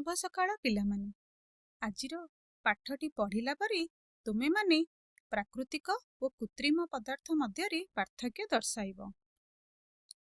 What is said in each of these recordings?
शुभ सकाळ पिलामाने। आजिर पाठटी पढ़िला परी तुमे माने प्राकृतिक और कृत्रिम पदार्थ मध्यरे पार्थक्य दर्शाइब।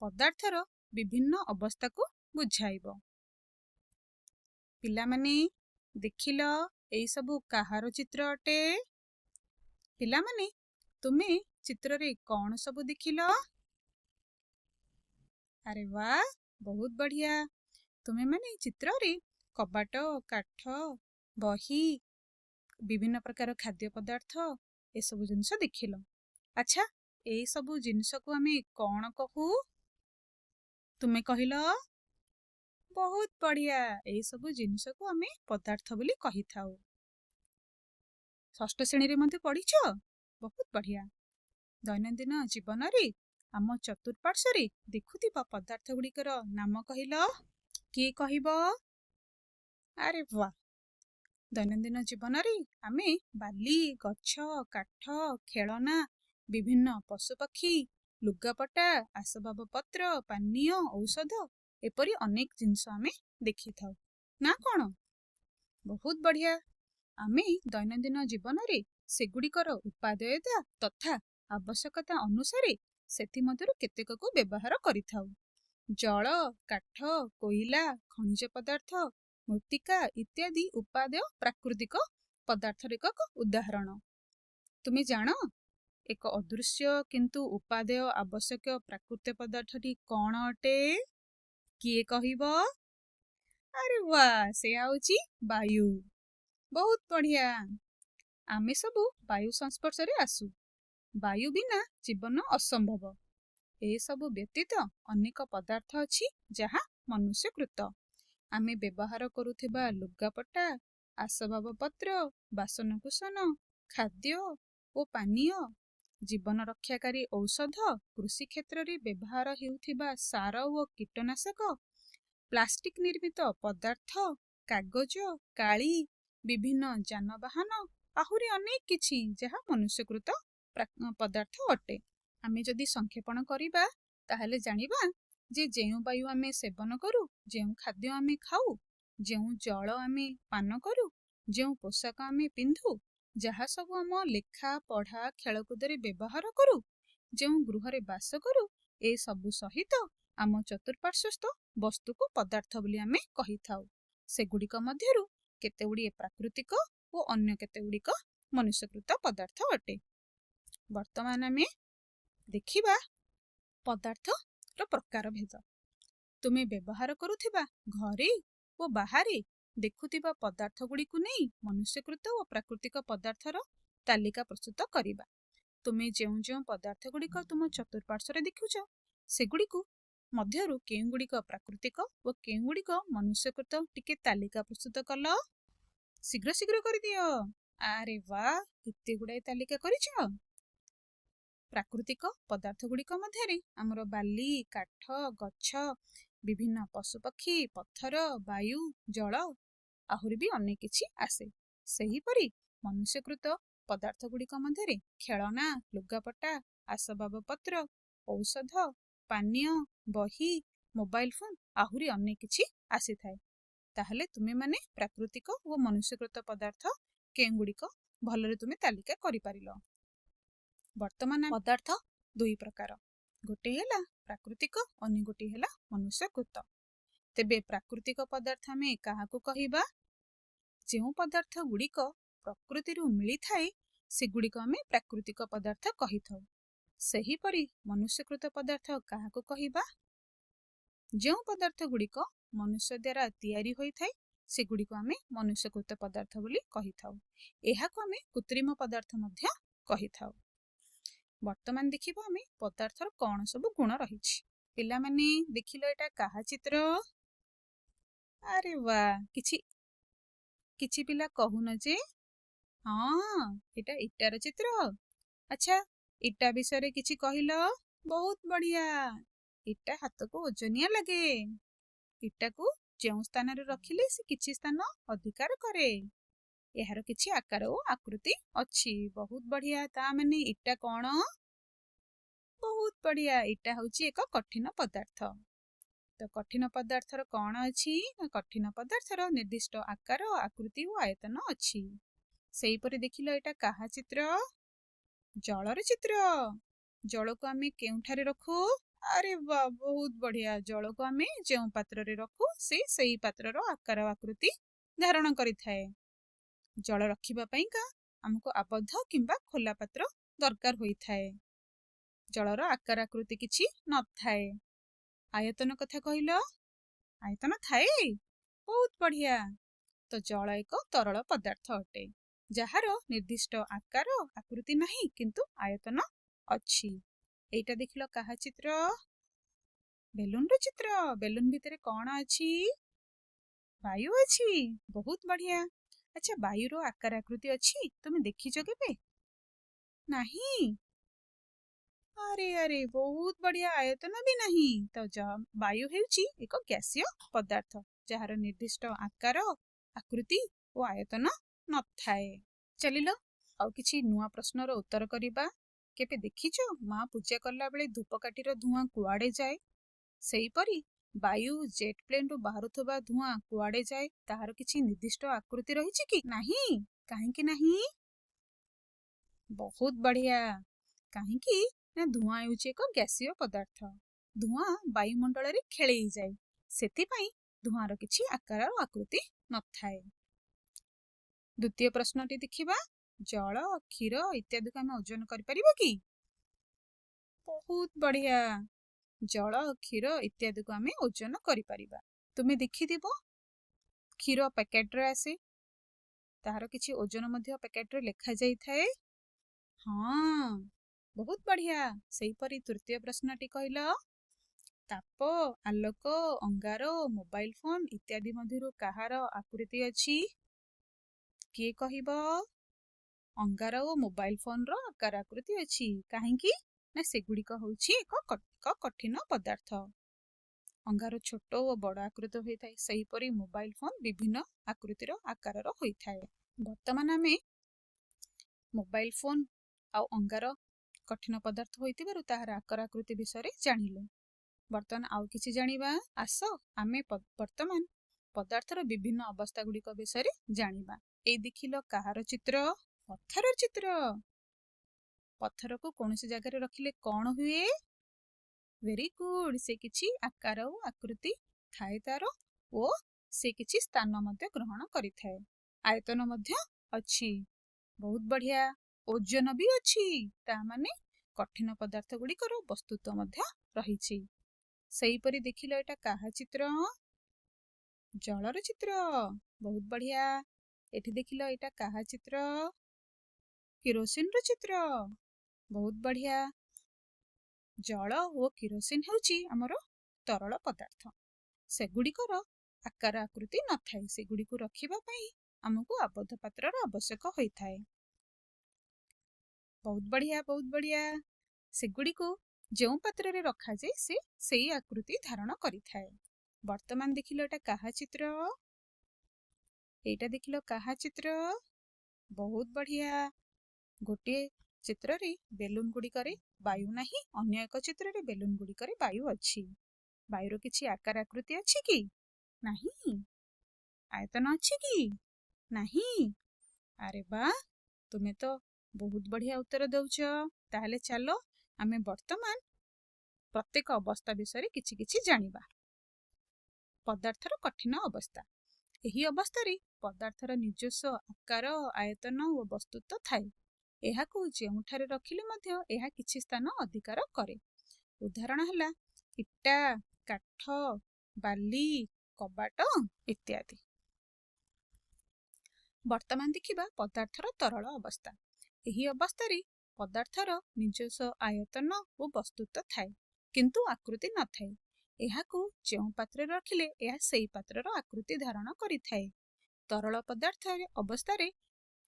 पदार्थर विभिन्न अवस्था को बुझाइब। पिलामाने देखिल एई सबु काहार चित्र अटे? पिलामाने तुमे चित्र रे कौन सबु देखिल? अरे वाह, बहुत बढ़िया। तुमे माने चित्र रे कबाट, काठ, बही, विभिन्न प्रकार खाद्य पदार्थ ए सबु जिनस देखिल। अच्छा, ए सबु जिनस को आमे कौन कहू? तुमे कहिल? बहुत बढ़िया। ए सबु जिनस को आमे पदार्थ बोली कहि थाउ। षष्ठ श्रेणी रे मध्ये पढ़िछ? बहुत बढ़िया। दैनंदिन जीवन रे आम चतुर्पार्श्व रे देखुथिबा पदार्थ गुड़िकर नाम कहिल? किए कहिब? अरे वाह। दैनंदिन जीवन रे आमे बाली, गछ, काठ, खेलना, विभिन्न पशुपक्षी, लुगापटा, आसबाब पत्र, पानीय, औषध एपरी अनेक जिनस आमे देखि थाउ ना कौन? बहुत बढ़िया। आमे दैनंदिन जीवन रे सेगुड़िकर उपादेयता तथा आवश्यकता अनुसारे सेथि मध्यरु केतेक को व्यवहार करिथाउ। जल, काठ, कोइला, खनिज पदार्थ, मृत्तिका इत्यादि उपादेय प्राकृतिक पदार्थ एक उदाहरण। तुमे जान एक अदृश्य किंतु उपादेय आवश्यक प्राकृतिक पदार्थटी कौन अटे? किए कहिब? अरे वाह, से आउची वायु। बहुत बढ़िया। आमे सबु वायु संस्पर्श रे आसु। वायु बिना जीवन असंभव। ए सबु व्यतीत अनेक पदार्थ अछि जहा मनुष्यकृत। आमे व्यवहार करुथिबा लुगापटा, आसबाब पत्र, बासनकुसन, खाद्य ओ पानीय, जीवन रक्षाकारी औषध, कृषि क्षेत्र रे व्यवहार हेउथिबा सार ओ कीटनाशक, प्लास्टिक निर्मित पदार्थ, कागज, काली, विभिन्न जानवाहन आहुरी अनेक किछि जहा मनुष्यकृत पदार्थ अटे। आमे जदि संक्षेपण करिबा ताहले जानिबा जे जेउ वायु आमे सेवन करू, जेउ खाद्य आमे खाऊ, जेउ जल आमे पान करू, जेउ पोशाक आमे पिंधु, जहा सब आम लेखा पढ़ा खेलकूद रे व्यवहार करू, जेउ गृह रे बास करू, ए सबु सहित आम चतुर्पार्श्वस्थ वस्तु को पदार्थ बोली आमे कहि थाउ। सेगुड़िक मध्यरु केते गुड़िए प्राकृतिक और अन्य केते गुड़िक मनुष्यकृत पदार्थ अटे। वर्तमान आमे देखिबा पदार्थ रो प्रकार भेद। तुमे व्यवहार करुथिबा घरे और बाहरे देखुथिबा पदार्थ गुड़ी को नहीं मनुष्यकृत और प्राकृतिक पदार्थर तालिका प्रस्तुत करिबा। तुमे जेउ जेउ पदार्थ गुड़िक तुम चतुर्पार्श्व रे देखुछ सेगुड़ी को मध्यरु केउ गुड़िक प्राकृतिक और केउ गुड़िक मनुष्यकृत टिके तालिका प्रस्तुत कल। शीघ्र शीघ्र कर दियो। अरे वाह, एते गुड़ाई तालिका करिछ। प्राकृतिक पदार्थ गुड़िक मध्यरे हमर बाली, काठ, गछ, विभिन्न पशुपक्षी, पत्थर, वायु, जल आहुरी भी अनेक किछि आसे। सही परी मनुष्यकृत पदार्थ गुड़िक मध्यरे खेलना, लुगापटा, आसबाब पत्र, औषध, पानीय, बही, मोबाइल फोन आहुरी अनेक किछि आसी थाए। ताहले तुमे माने प्राकृतिक और मनुष्यकृत पदार्थ केउ गुड़िक भलरे तुमे तालिका करि पारिलो। वर्तमान पदार्थ दुई प्रकार, गोटे हेला प्राकृतिक, अन्य गोटे हेला मनुष्यकृत। तेबे प्राकृतिक पदार्थ में काहाकू कहिबा? जेउ पदार्थ गुड़िक प्रकृति रु मिली थाए सेगुड़िक आमे प्राकृतिक पदार्थ कहि थाउ। सही परी मनुष्यकृत पदार्थ काहाकू कहिबा? जेउ पदार्थ गुड़िक मनुष्य द्वारा तैयारी होई थाए सेगुड़िक आमे मनुष्यकृत पदार्थ बोली कहि थाउ। एहाको आमे कृत्रिम पदार्थ मध्य कहि थाउ। वर्तमान देखिबा आमे पदार्थर कौन सब गुण रहिछि। पिला माने देखिलो एटा काहा चित्र? अरे वाह, किछि पिला कहून जे हाँ एटा इटार चित्र। अच्छा, इटा विषय रे किछि कहिलो? बहुत बढ़िया। इटा हाथ को ओजनिया लगे। इटा को जेउ स्थान रे रखिले से किछि स्थान अधिकार करे। एहार किछि आकार और आकृति अछि। बहुत बढ़िया। ता माने इटा कौन? बहुत बढ़िया। इटा होची एक कठिन पदार्थ। ତ କଠିନ ପଦାର୍ଥର କ'ଣ ଅଛି ନା କଠିନ ପଦାର୍ଥର ନିର୍ଦ୍ଦିଷ୍ଟ ଆକାର ଆକୃତି ଓ ଆୟତନ ଅଛି। ସେଇପରି ଦେଖିଲ ଏଇଟା କାହା ଚିତ୍ର? ଜଳର ଚିତ୍ର। ଜଳକୁ ଆମେ କେଉଁଠାରେ ରଖୁ? ଆରେ ବା ବହୁତ ବଢିଆ। ଜଳକୁ ଆମେ ଯେଉଁ ପାତ୍ରରେ ରଖୁ ସେଇ ପାତ୍ରର ଆକାର ଆକୃତି ଧାରଣ କରିଥାଏ। ଜଳ ରଖିବା ପାଇଁକା ଆମକୁ ଆବଦ୍ଧ କିମ୍ବା ଖୋଲା ପାତ୍ର ଦରକାର ହୋଇଥାଏ। ଜଳର ଆକାର ଆକୃତି କିଛି ନଥାଏ। ଆୟତନ କଥା କହିଲ? ଆୟତନ ଥାଏ? ବହୁତ ବଢିଆ। ତ ଜଳ ଏକ ତରଳ ପଦାର୍ଥ ଅଟେ ଯାହାର ନିର୍ଦ୍ଦିଷ୍ଟ ଆକାର ଆକୃତି ନାହିଁ କିନ୍ତୁ ଆୟତନ ଅଛି। ଏଇଟା ଦେଖିଲ କାହା ଚିତ୍ର? ବେଲୁନର ଚିତ୍ର। ବେଲୁନ ଭିତରେ କ'ଣ ଅଛି? ବାୟୁ ଅଛି। ବହୁତ ବଢିଆ। ଆଚ୍ଛା, ବାୟୁର ଆକାର ଆକୃତି ଅଛି? ତୁମେ ଦେଖିଛ କେବେ? ନାହିଁ? ଆରେ ଆରେ ବହୁତ ବଢିଆ। ଆୟତନ ବି ନାହିଁ। ତ ବାୟୁ ହେଉଛି ଏକ ଗ୍ୟାସୀୟ ପଦାର୍ଥ ଯାହାର ନିର୍ଦ୍ଦିଷ୍ଟ ଆକାର ଆକୃତି ଓ ଆୟତନ ନଥାଏ। ଚାଲିଲ ଆଉ କିଛି ନୂଆ ପ୍ରଶ୍ନର ଉତ୍ତର କରିବା। କେବେ ଦେଖିଛ ମା ପୂଜା କଲା ବେଳେ ଧୂପକାଠିର ଧୂଆଁ କୁଆଡେ ଯାଏ? ସେଇପରି ବାୟୁ ଜେଟ୍ ପ୍ଲେନରୁ ବାହାରୁଥିବା ଧୂଆଁ କୁଆଡେ ଯାଏ? ତାହାର କିଛି ନିର୍ଦ୍ଦିଷ୍ଟ ଆକୃତି ରହିଛି କି? ନାହିଁ? କାହିଁକି ନାହିଁ? ବହୁତ ବଢିଆ। କାହିଁକି ନା ଧୂଆଁ ହେଉଛି ଏକ ଗ୍ୟାସୀୟ ପଦାର୍ଥ। ଧୂଆଁ ବାୟୁମଣ୍ଡଳରେ ଖେଳେଇ ଯାଏ। ସେଥିପାଇଁ ଧୂଆଁର କିଛି ଆକାର ଆକୃତି ନଥାଏ। ଦ୍ୱିତୀୟ ପ୍ରଶ୍ନଟି ଦେଖିବା। ଜଳ, କ୍ଷୀର ଇତ୍ୟାଦିକୁ ଆମେ ଓଜନ କରିପାରିବା କି? ବହୁତ ବଢିଆ। ଜଳ, କ୍ଷୀର ଇତ୍ୟାଦିକୁ ଆମେ ଓଜନ କରିପାରିବା। ତୁମେ ଦେଖିଥିବ କ୍ଷୀର ପ୍ୟାକେଟରେ ଆସେ। ତାହାର କିଛି ଓଜନ ମଧ୍ୟ ପ୍ୟାକେଟରେ ଲେଖାଯାଇଥାଏ। ହଁ, ବହୁତ ବଢିଆ। ସେଇପରି ତୃତୀୟ ପ୍ରଶ୍ନଟି କହିଲ। ତାପ, ଆଲୋକ, ଅଙ୍ଗାର, ମୋବାଇଲ ଫୋନ ଇତ୍ୟାଦି ମଧ୍ୟରୁ କାହାର ଆକୃତି ଅଛି? କିଏ କହିବ? ଅଙ୍ଗାର ଓ ମୋବାଇଲ ଫୋନର ଆକାର ଆକୃତି ଅଛି। କାହିଁକି ନା ସେଗୁଡ଼ିକ ହେଉଛି ଏକ କଠିନ ପଦାର୍ଥ। ଅଙ୍ଗାର ଛୋଟ ଓ ବଡ଼ ଆକୃତି ହୋଇଥାଏ। ସେହିପରି ମୋବାଇଲ ଫୋନ ବିଭିନ୍ନ ଆକୃତିର ଆକାରର ହୋଇଥାଏ। ବର୍ତ୍ତମାନ ଆମେ ମୋବାଇଲ ଫୋନ ଆଉ ଅଙ୍ଗାର କଠିନ ପଦାର୍ଥ ହୋଇଥିବାରୁ ତାହାର ଆକାର ଆକୃତି ବିଷୟରେ ଜାଣିଲୁ। ବର୍ତ୍ତମାନ ଆଉ କିଛି ଜାଣିବା। ଆସ ଆମେ ବର୍ତ୍ତମାନ ପଦାର୍ଥର ବିଭିନ୍ନ ଅବସ୍ଥା ଗୁଡ଼ିକ ବିଷୟରେ ଜାଣିବା। ଏଇ ଦେଖିଲ କାହାର ଚିତ୍ର? ପଥରର ଚିତ୍ର। ପଥରକୁ କୌଣସି ଜାଗାରେ ରଖିଲେ କ'ଣ ହୁଏ? Very good. ସେ କିଛି ଆକାର ଓ ଆକୃତି ଥାଏ ତାର ଓ ସେ କିଛି ସ୍ଥାନ ମଧ୍ୟ ଗ୍ରହଣ କରିଥାଏ। ଆୟତନ ମଧ୍ୟ ଅଛି। ବହୁତ ବଢିଆ। ଓଜନ ବି ଅଛି। ତା ମାନେ କଠିନ ପଦାର୍ଥ ଗୁଡ଼ିକର ବସ୍ତୁତ୍ୱ ମଧ୍ୟ ରହିଛି। ସେଇପରି ଦେଖିଲ ଏଇଟା କାହା ଚିତ୍ର? ଜଳର ଚିତ୍ର। ବହୁତ ବଢିଆ। ଏଠି ଦେଖିଲ ଏଇଟା କାହା ଚିତ୍ର? କିରୋସିନର ଚିତ୍ର। ବହୁତ ବଢିଆ। ଜଳ ଓ କିରୋସିନ ହେଉଛି ଆମର ତରଳ ପଦାର୍ଥ। ସେଗୁଡ଼ିକର ଆକାର ଆକୃତି ନଥାଏ। ସେଗୁଡ଼ିକୁ ରଖିବା ପାଇଁ ଆମକୁ ଆବଦ୍ଧ ପାତ୍ରର ଆବଶ୍ୟକ ହୋଇଥାଏ। ବହୁତ ବଢିଆ, ବହୁତ ବଢିଆ। ସେଗୁଡ଼ିକୁ ଯେଉଁ ପାତ୍ରରେ ରଖାଯାଏ ସେ ସେଇ ଆକୃତି ଧାରଣ କରିଥାଏ। ବର୍ତ୍ତମାନ ଦେଖିଲ ଏଟା କାହା ଚିତ୍ର? ଏଇଟା ଦେଖିଲ କାହା ଚିତ୍ର? ବହୁତ ବଢିଆ। ଗୋଟିଏ ଚିତ୍ରରେ ବେଲୁନ ଗୁଡ଼ିକରେ ବାୟୁ ନାହିଁ, ଅନ୍ୟ ଏକ ଚିତ୍ରରେ ବେଲୁନ ଗୁଡ଼ିକରେ ବାୟୁ ଅଛି। ବାୟୁର କିଛି ଆକାର ଆକୃତି ଅଛି କି? ନାହିଁ? ଆୟତନ ଅଛି କି? ନାହିଁ? ଆରେ ବା, ତୁମେ ତ ବହୁତ ବଢିଆ ଉତ୍ତର ଦଉଛ। ତାହେଲେ ଚାଲ ଆମେ ବର୍ତ୍ତମାନ ପ୍ରତ୍ୟେକ ଅବସ୍ଥା ବିଷୟରେ କିଛି କିଛି ଜାଣିବା। ପଦାର୍ଥର କଠିନ ଅବସ୍ଥା। ଏହି ଅବସ୍ଥାରେ ପଦାର୍ଥର ନିଜସ୍ୱ ଆକାର, ଆୟତନ ଓ ବସ୍ତୁତ୍ୱ ଥାଏ। ଏହାକୁ ଯେଉଁଠାରେ ରଖିଲେ ମଧ୍ୟ ଏହା କିଛି ସ୍ଥାନ ଅଧିକାର କରେ। ଉଦାହରଣ ହେଲା ଇଟା, କାଠ, ବାଲି, କବାଟ ଇତ୍ୟାଦି। ବର୍ତ୍ତମାନ ଦେଖିବା ପଦାର୍ଥର ତରଳ ଅବସ୍ଥା। ଏହି ଅବସ୍ଥାରେ ପଦାର୍ଥର ନିଜସ୍ୱ ଆୟତନ ଓ ବସ୍ତୁତ୍ୱ ଥାଏ କିନ୍ତୁ ଆକୃତି ନଥାଏ। ଏହାକୁ ଯେଉଁ ପାତ୍ରରେ ରଖିଲେ ଏହା ସେହି ପାତ୍ରର ଆକୃତି ଧାରଣ କରିଥାଏ। ତରଳ ପଦାର୍ଥ ଅବସ୍ଥାରେ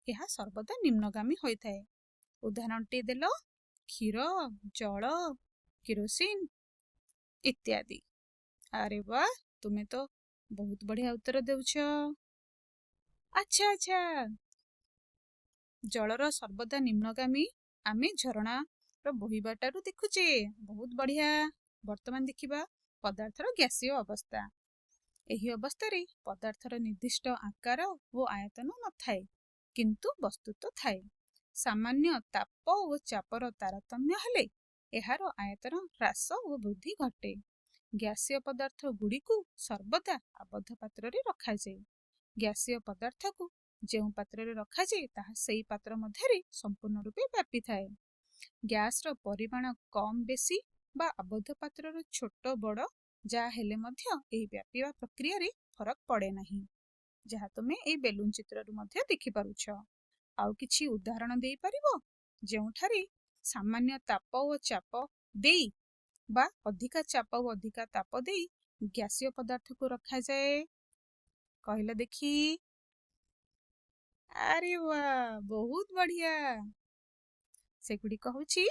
ଏହା ସର୍ବଦା ନିମ୍ନଗାମୀ ହୋଇଥାଏ। ଉଦାହରଣଟି ଦେଲ କ୍ଷୀର, ଜଳ, କିରୋସିନ ଇତ୍ୟାଦି। ଆରେ ବା, ତୁମେ ତ ବହୁତ ବଢିଆ ଉତ୍ତର ଦେଉଛ। ଆଚ୍ଛା ଆଚ୍ଛା, ଜଳର ସର୍ବଦା ନିମ୍ନଗାମୀ ଆମେ ଝରଣାର ବୋହିବାଟାରୁ ଦେଖୁଛେ। ବହୁତ ବଢିଆ। ବର୍ତ୍ତମାନ ଦେଖିବା ପଦାର୍ଥର ଗ୍ୟାସୀୟ ଅବସ୍ଥା। ଏହି ଅବସ୍ଥାରେ ପଦାର୍ଥର ନିର୍ଦ୍ଦିଷ୍ଟ ଆକାର ଓ ଆୟତନ ନଥାଏ, କିନ୍ତୁ ବସ୍ତୁତ୍ୱ ଥାଏ। ସାମାନ୍ୟ ତାପ ଓ ଚାପର ତାରତମ୍ୟ ହେଲେ ଏହାର ଆୟତନ ହ୍ରାସ ଓ ବୃଦ୍ଧି ଘଟେ। ଗ୍ୟାସୀୟ ପଦାର୍ଥ ଗୁଡ଼ିକୁ ସର୍ବଦା ଆବଦ୍ଧ ପାତ୍ରରେ ରଖାଯାଏ। ଗ୍ୟାସୀୟ ପଦାର୍ଥକୁ ଯେଉଁ ପାତ୍ରରେ ରଖାଯାଏ ତାହା ସେହି ପାତ୍ର ମଧ୍ୟରେ ସମ୍ପୂର୍ଣ୍ଣ ରୂପେ ବ୍ୟାପିଥାଏ। ଗ୍ୟାସର ପରିମାଣ କମ୍ ବେଶୀ ବା ଆବଦ୍ଧ ପାତ୍ରର ଛୋଟ ବଡ଼ ଯାହା ହେଲେ ମଧ୍ୟ ଏହି ବ୍ୟାପିବା ପ୍ରକ୍ରିୟାରେ ଫରକ ପଡ଼େ ନାହିଁ, ଯାହା ତୁମେ ଏହି ବେଲୁନ ଚିତ୍ରରୁ ମଧ୍ୟ ଦେଖିପାରୁଛ। ଆଉ କିଛି ଉଦାହରଣ ଦେଇପାରିବ ଯେଉଁଠାରେ ସାମାନ୍ୟ ତାପ ଓ ଚାପ ଦେଇ ବା ଅଧିକା ଚାପ ଓ ଅଧିକା ତାପ ଦେଇ ଗ୍ୟାସୀୟ ପଦାର୍ଥକୁ ରଖାଯାଏ? କହିଲ ଦେଖି। ଆରେ ବାଃ, ବହୁତ ବଢିଆ। ସେଗୁଡ଼ିକ ହେଉଛି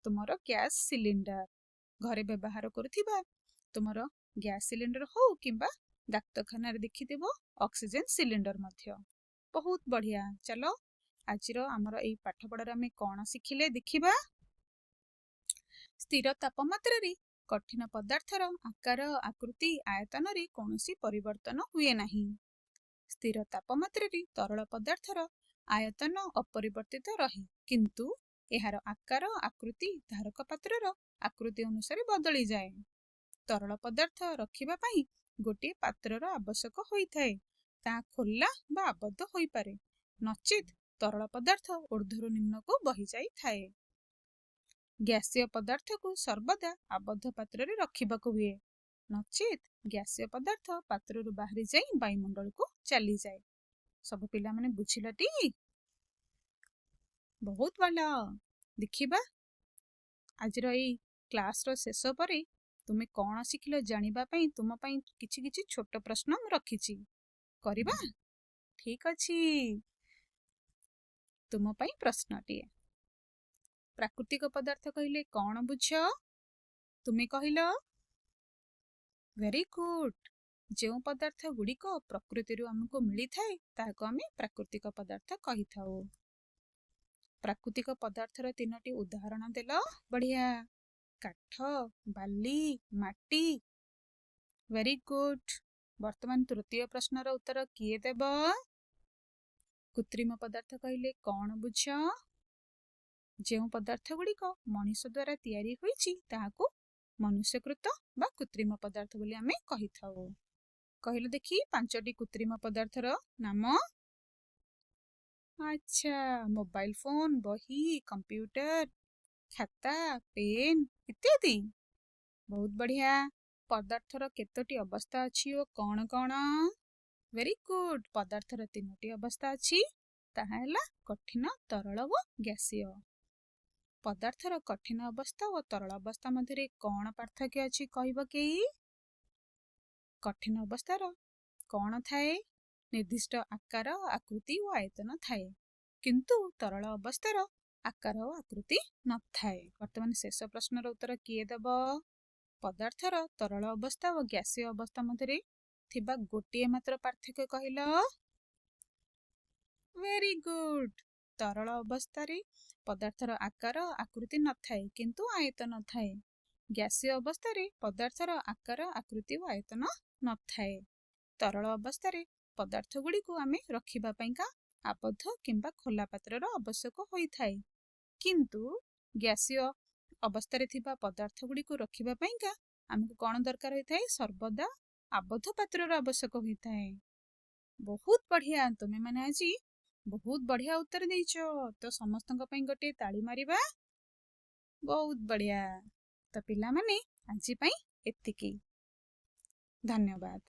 ତୁମର ଗ୍ୟାସ ସିଲିଣ୍ଡର। ଘରେ ବ୍ୟବହାର କରୁଥିବା ତୁମର ଗ୍ୟାସ ସିଲିଣ୍ଡର ହଉ କିମ୍ବା ଡାକ୍ତରଖାନାରେ ଦେଖିଥିବ ଅକ୍ସିଜେନ ସିଲିଣ୍ଡର ମଧ୍ୟ। ବହୁତ ବଢିଆ। ଚାଲ ଆଜିର ଆମର ଏଇ ପାଠପଢ଼ାରେ ଆମେ କ'ଣ ଶିଖିଲେ ଦେଖିବା। ସ୍ଥିର ତାପମାତ୍ରାରେ କଠିନ ପଦାର୍ଥର ଆକାର, ଆକୃତି, ଆୟତନରେ କୌଣସି ପରିବର୍ତ୍ତନ ହୁଏ ନାହିଁ। ସ୍ଥିର ତାପମାତ୍ରାରେ ତରଳ ପଦାର୍ଥର ଆୟତନ ଅପରିବର୍ତ୍ତିତ ରହେ, କିନ୍ତୁ ଏହାର ଆକାର, ଆକୃତି ଧାରକ ପାତ୍ରର ଆକୃତି ଅନୁସାରେ ବଦଳିଯାଏ। ତରଳ ପଦାର୍ଥ ରଖିବା ପାଇଁ ଗୋଟିଏ ପାତ୍ରର ଆବଶ୍ୟକ ହୋଇଥାଏ। ତାହା ଖୋଲା ବା ଆବଦ୍ଧ ହୋଇପାରେ, ନଚେତ୍ ତରଳ ପଦାର୍ଥ ଊର୍ଦ୍ଧ୍ୱରୁ ନିମ୍ନକୁ ବହିଯାଇଥାଏ। ଗ୍ୟାସୀୟ ପଦାର୍ଥକୁ ସର୍ବଦା ଆବଦ୍ଧ ପାତ୍ରରେ ରଖିବାକୁ ହୁଏ, ନଚେତ୍ ଗ୍ୟାସୀୟ ପଦାର୍ଥ ପାତ୍ରରୁ ବାହାରି ଯାଇ ବାୟୁମଣ୍ଡଳକୁ ଚାଲିଯାଏ। ସବୁ ପିଲାମାନେ ବୁଝିଲଟି? ବହୁତ ଭଲ। ଦେଖିବା ଆଜିର ଏଇ କ୍ଲାସର ଶେଷ ପରେ ତୁମେ କ'ଣ ଶିଖିଲ ଜାଣିବା ପାଇଁ ତୁମ ପାଇଁ କିଛି କିଛି ଛୋଟ ପ୍ରଶ୍ନ ମୁଁ ରଖିଛି। କରିବା? ଠିକ ଅଛି। ତୁମ ପାଇଁ ପ୍ରଶ୍ନଟିଏ। ପ୍ରାକୃତିକ ପଦାର୍ଥ କହିଲେ କ'ଣ ବୁଝ? ତୁମେ କହିଲ। Very good. ଯେଉଁ ପଦାର୍ଥ ଗୁଡ଼ିକ ପ୍ରକୃତିରୁ ଆମକୁ ମିଳିଥାଏ ତାହାକୁ ଆମେ ପ୍ରାକୃତିକ ପଦାର୍ଥ କହିଥାଉ। ପ୍ରାକୃତିକ ପଦାର୍ଥର 3ଟି ଉଦାହରଣ ଦେଲ। ବଢିଆ। କାଠ, ବାଲି, ମାଟି। Very good. ବର୍ତ୍ତମାନ ତୃତୀୟ ପ୍ରଶ୍ନର ଉତ୍ତର କିଏ ଦେବ? କୃତ୍ରିମ ପଦାର୍ଥ କହିଲେ କ'ଣ ବୁଝ? ଯେଉଁ ପଦାର୍ଥ ଗୁଡ଼ିକ ମଣିଷ ଦ୍ୱାରା ତିଆରି ହୋଇଛି ତାହାକୁ ମନୁଷ୍ୟକୃତ ବା କୃତ୍ରିମ ପଦାର୍ଥ ବୋଲି ଆମେ କହିଥାଉ। କହିଲ ଦେଖି 5ଟି କୃତ୍ରିମ ପଦାର୍ଥର ନାମ। ଆଚ୍ଛା, ମୋବାଇଲ ଫୋନ, ବହି, କମ୍ପ୍ୟୁଟର, ଖାତା, ପେନ୍ ଇତ୍ୟାଦି। ବହୁତ ବଢିଆ। ପଦାର୍ଥର କେତୋଟି ଅବସ୍ଥା ଅଛି ଓ କ'ଣ କ'ଣ? Very good. ପଦାର୍ଥର 3ଟି ଅବସ୍ଥା ଅଛି, ତାହା ହେଲା କଠିନ, ତରଳ ଓ ଗ୍ୟାସୀୟ। ପଦାର୍ଥର କଠିନ ଅବସ୍ଥା ଓ ତରଳ ଅବସ୍ଥା ମଧ୍ୟରେ କ'ଣ ପାର୍ଥକ୍ୟ ଅଛି କହିବ କେହି? କଠିନ ଅବସ୍ଥାର କ'ଣ ଥାଏ? ନିର୍ଦ୍ଦିଷ୍ଟ ଆକାର, ଆକୃତି ଓ ଆୟତନ ଥାଏ, କିନ୍ତୁ ତରଳ ଅବସ୍ଥାର ଆକାର ଓ ଆକୃତି ନଥାଏ। ବର୍ତ୍ତମାନ ଶେଷ ପ୍ରଶ୍ନର ଉତ୍ତର କିଏ ଦେବ? ପଦାର୍ଥର ତରଳ ଅବସ୍ଥା ଓ ଗ୍ୟାସୀୟ ଅବସ୍ଥା ମଧ୍ୟରେ ଥିବା ଗୋଟିଏ ମାତ୍ର ପାର୍ଥକ୍ୟ କହିଲ। Very good. ତରଳ ଅବସ୍ଥାରେ ପଦାର୍ଥର ଆକାର, ଆକୃତି ନଥାଏ, କିନ୍ତୁ ଆୟତନ ଥାଏ। ଗ୍ୟାସୀୟ ଅବସ୍ଥାରେ ପଦାର୍ଥର ଆକାର, ଆକୃତି ଓ ଆୟତନ ନଥାଏ। ତରଳ ଅବସ୍ଥାରେ ପଦାର୍ଥ ଗୁଡ଼ିକୁ ଆମେ ରଖିବା ପାଇଁକା ଆବଦ୍ଧ କିମ୍ବା ଖୋଲା ପାତ୍ରର ଆବଶ୍ୟକ ହୋଇଥାଏ, କିନ୍ତୁ ଗ୍ୟାସୀୟ ଅବସ୍ଥାରେ ଥିବା ପଦାର୍ଥ ଗୁଡ଼ିକୁ ରଖିବା ପାଇଁକା ଆମକୁ କ'ଣ ଦରକାର ହୋଇଥାଏ? ସର୍ବଦା ଆବଦ୍ଧ ପାତ୍ରର ଆବଶ୍ୟକ ହୋଇଥାଏ। ବହୁତ ବଢିଆ। ତୁମେ ମାନେ ଆଜି ବହୁତ ବଢିଆ ଉତ୍ତର ଦେଇଛ, ତ ସମସ୍ତଙ୍କ ପାଇଁ ଗୋଟିଏ ତାଳି ମାରିବା। ବହୁତ ବଢିଆ। ତ ପିଲାମାନେ ଆଜି ପାଇଁ ଏତିକି। ଧନ୍ୟବାଦ।